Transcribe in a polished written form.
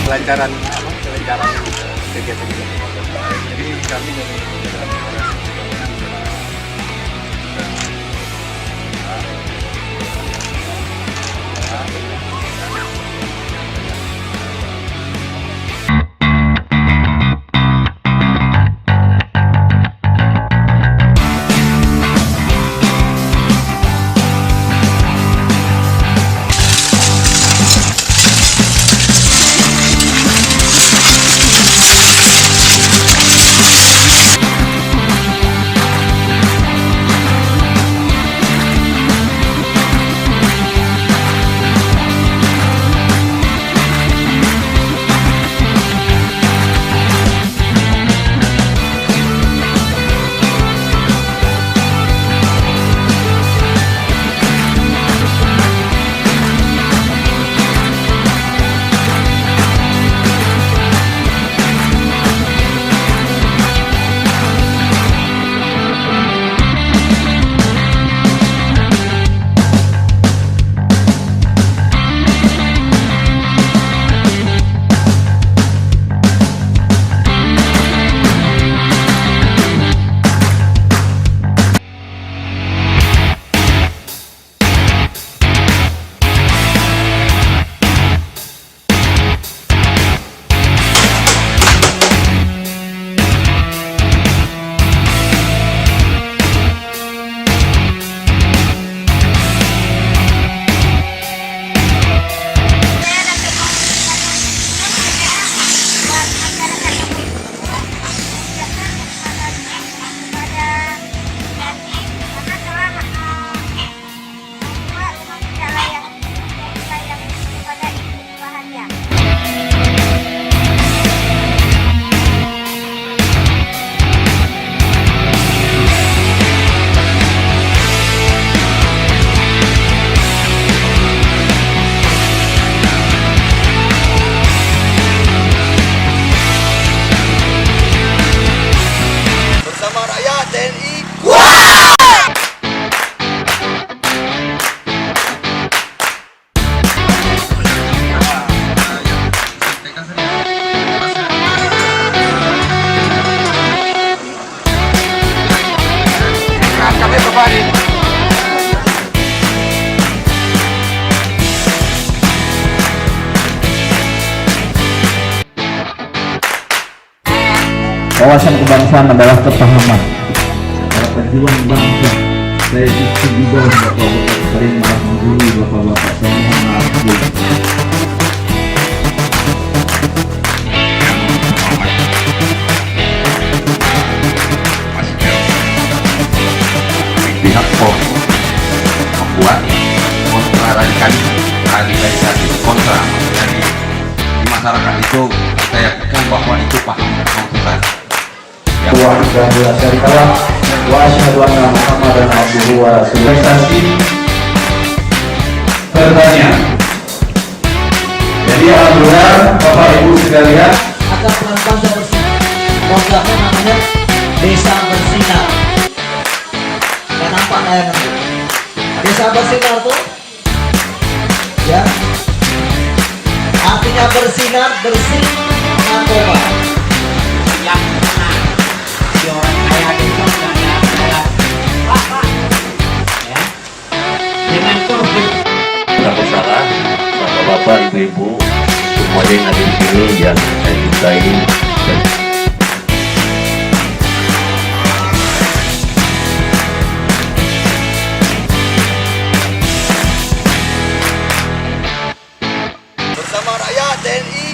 kelancaran kegiatan ini. Jadi kami dari wawasan kebangsaan adalah kepahaman para pejuang bangsa. Saya itu juga bapak-bapak sering malah menggurui bapak-bapak. Saya mohon maaf. Pihak Polri membuat kontra radikalisasi kontra jadi di masyarakat itu saya yakinkan bahwa itu paham dan kontra. Wa asyhadu anna Muhammadan abduhu wa rasuluh. Bertanya. Jadi alhamdulillah Bapak Ibu sekalian, agar pelan bangsa bersinar. Programnya namanya Desa Bersinar. Nggak nampak layarnya. Desa Bersinar tuh, ya, artinya bersinar, bersih narkoba. Yang benar, si orang kaya itu adalah ya, dengan konflik. Tidak salah, bapak-bapak, ibu-ibu, semuanya yang ada di sini yang saya cintai dan Bersama rakyat TNI